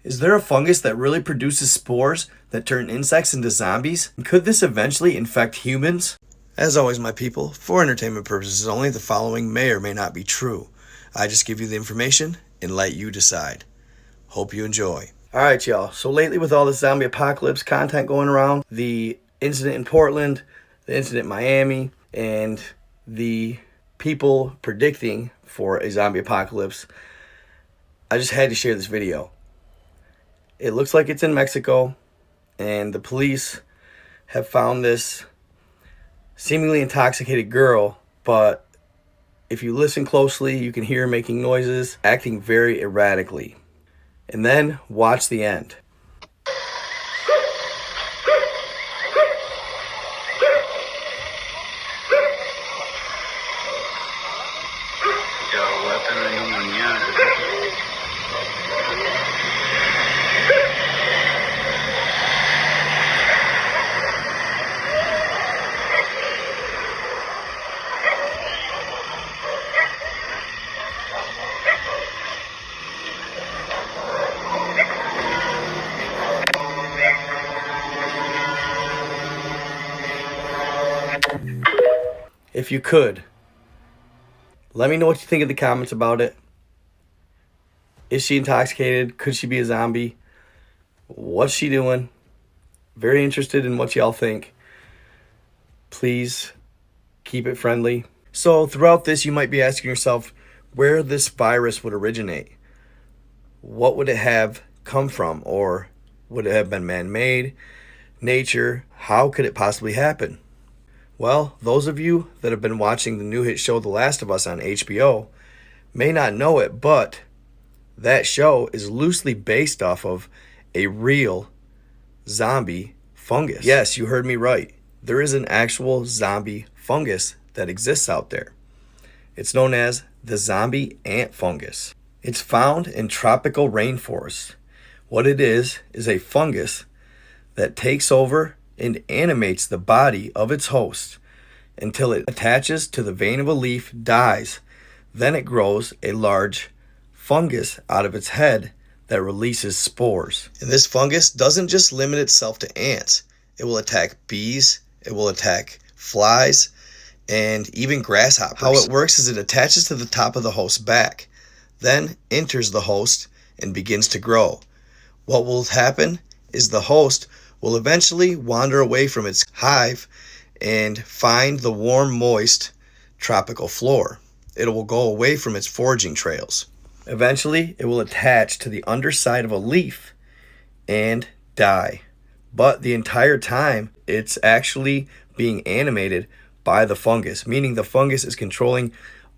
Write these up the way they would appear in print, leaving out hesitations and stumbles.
Is there a fungus that really produces spores that turn insects into zombies? Could this eventually infect humans? As always, my people, for entertainment purposes only, the following may or may not be true. I just give you the information and let you decide. Hope you enjoy. Alright, y'all. So lately with all this zombie apocalypse content going around, the incident in Portland, the incident in Miami, and the people predicting for a zombie apocalypse, I just had to share this video. It looks like it's in Mexico, and the police have found this seemingly intoxicated girl, but if you listen closely, you can hear her making noises, acting very erratically. And then watch the end. If you could, let me know what you think in the comments about it. Is she intoxicated? Could she be a zombie? What's she doing? Very interested in what y'all think. Please keep it friendly. So throughout this, you might be asking yourself where this virus would originate. What would it have come from? Or would it have been man-made? Nature? How could it possibly happen? Well, those of you that have been watching the new hit show The Last of Us on HBO may not know it, but that show is loosely based off of a real zombie fungus. Yes, you heard me right. There is an actual zombie fungus that exists out there. It's known as the zombie ant fungus. It's found in tropical rainforests. What it is a fungus that takes over and animates the body of its host until it attaches to the vein of a leaf, dies. Then it grows a large fungus out of its head that releases spores. And this fungus doesn't just limit itself to ants. It will attack bees, it will attack flies, and even grasshoppers. How it works is it attaches to the top of the host's back, then enters the host and begins to grow. What will happen is the host will eventually wander away from its hive and find the warm, moist tropical floor. It will go away from its foraging trails. Eventually, it will attach to the underside of a leaf and die. But the entire time, it's actually being animated by the fungus, meaning the fungus is controlling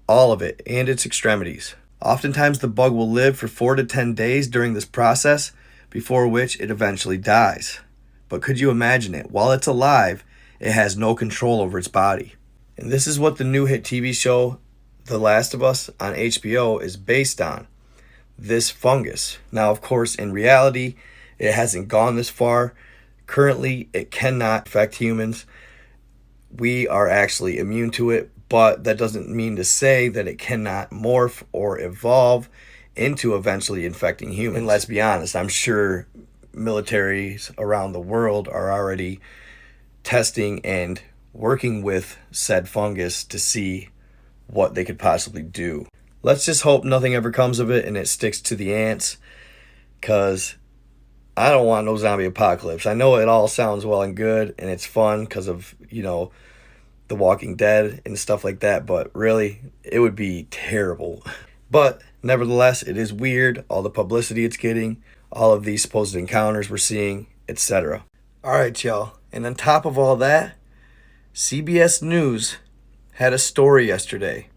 all of it and its extremities. Oftentimes, the bug will live for 4 to 10 days during this process, before which it eventually dies. But could you imagine it? While it's alive, it has no control over its body. And this is what the new hit TV show, The Last of Us on HBO, is based on. This fungus. Now, of course, in reality, it hasn't gone this far. Currently, it cannot affect humans. We are actually immune to it, but that doesn't mean to say that it cannot morph or evolve into eventually infecting humans. And let's be honest, I'm sure militaries around the world are already testing and working with said fungus to see what they could possibly do. Let's just hope nothing ever comes of it and it sticks to the ants, because I don't want no zombie apocalypse. I know it all sounds well and good and it's fun because of, The Walking Dead and stuff like that, but really, it would be terrible. But nevertheless, it is weird, all the publicity it's getting, all of these supposed encounters we're seeing, etc. Alright, y'all. And on top of all that, CBS News had a story yesterday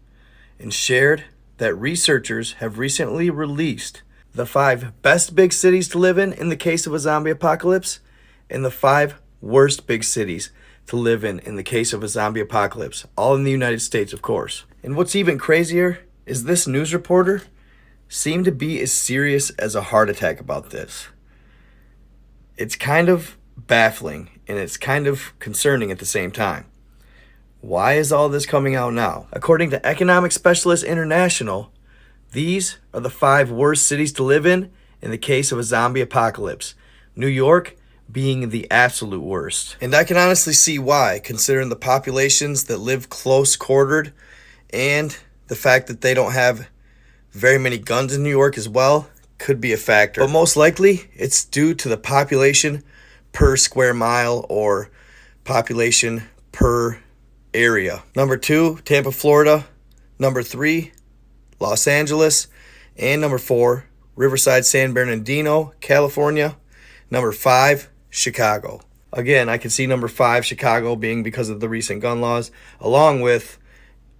and shared that researchers have recently released the 5 best big cities to live in the case of a zombie apocalypse, and the 5 worst big cities to live in the case of a zombie apocalypse, all in the United States, of course. And what's even crazier is this news reporter seemed to be as serious as a heart attack about this. It's kind of baffling and it's kind of concerning at the same time. Why is all this coming out now? According to Economic Specialists International, these are the 5 worst cities to live in in the case of a zombie apocalypse, New York being the absolute worst. And I can honestly see why, considering the populations that live close quartered and the fact that they don't have very many guns in New York as well could be a factor. But most likely, it's due to the population per square mile or population per area. Number 2, Tampa, Florida. Number 3, Los Angeles. And number 4, Riverside, San Bernardino, California. Number 5, Chicago. Again, I can see number 5, Chicago, being because of the recent gun laws, along with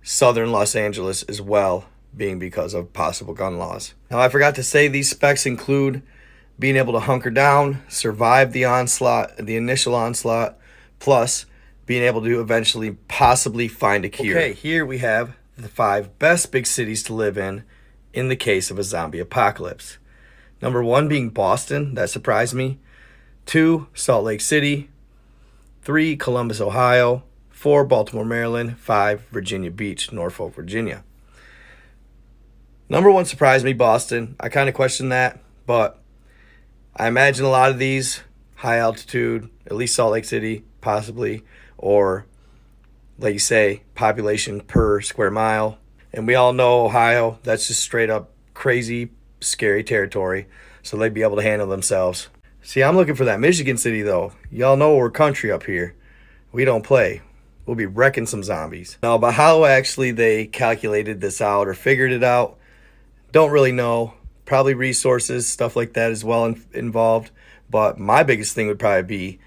southern Los Angeles as well, being because of possible gun laws. Now, I forgot to say these specs include being able to hunker down, survive the onslaught, the initial onslaught, plus being able to eventually possibly find a cure. Okay, here we have the 5 best big cities to live in the case of a zombie apocalypse. Number 1 being Boston. That surprised me. 2, Salt Lake City. 3, Columbus, Ohio. 4, Baltimore, Maryland. 5, Virginia Beach, Norfolk, Virginia. Number 1 surprised me, Boston. I kind of questioned that, but I imagine a lot of these high altitude, at least Salt Lake City, possibly, or like you say, population per square mile. And we all know Ohio, that's just straight up crazy, scary territory. So they'd be able to handle themselves. See, I'm looking for that Michigan city, though. Y'all know we're country up here. We don't play. We'll be wrecking some zombies. Now, about how actually they calculated this out or figured it out, don't really know. Probably resources, stuff like that as well involved. But my biggest thing would probably be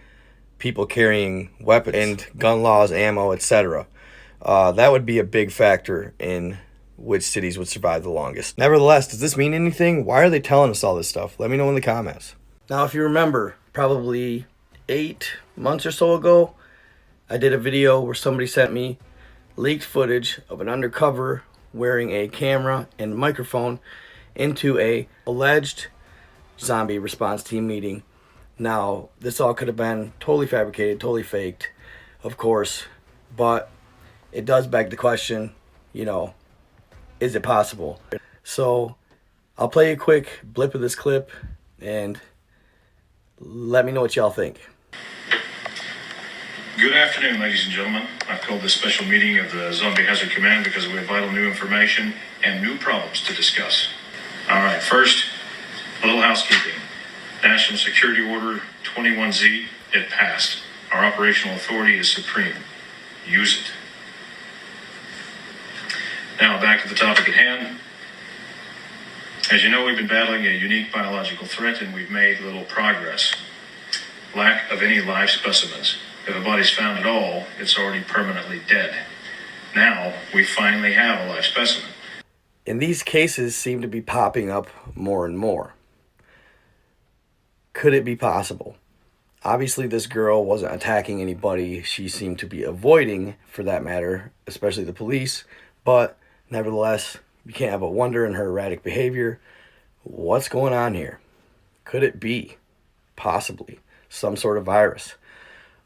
people carrying weapons and gun laws, ammo, etc. That would be a big factor in which cities would survive the longest. Nevertheless, does this mean anything? Why are they telling us all this stuff? Let me know in the comments. Now, if you remember, probably 8 months or so ago, I did a video where somebody sent me leaked footage of an undercover wearing a camera and microphone into a alleged zombie response team meeting. Now, this all could have been totally fabricated, totally faked, of course, but it does beg the question, is it possible? So I'll play a quick blip of this clip and let me know what y'all think. Good afternoon, ladies and gentlemen. I've called this special meeting of the Zombie Hazard Command because we have vital new information and new problems to discuss. All right, first, a little housekeeping. National Security Order 21Z, it passed. Our operational authority is supreme. Use it. Now, back to the topic at hand. As you know, we've been battling a unique biological threat and we've made little progress. Lack of any live specimens. If a body's found at all, it's already permanently dead. Now, we finally have a live specimen. And these cases seem to be popping up more and more. Could it be possible? Obviously, this girl wasn't attacking anybody. She seemed to be avoiding, for that matter, especially the police. But nevertheless, you can't help but wonder in her erratic behavior, what's going on here? Could it be, possibly, some sort of virus?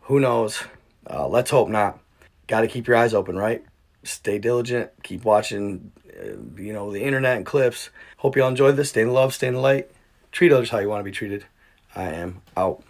Who knows? Let's hope not. Got to keep your eyes open, right? Stay diligent. Keep watching, the internet and clips. Hope y'all enjoyed this. Stay in love, stay in the light. Treat others how you want to be treated. I am out.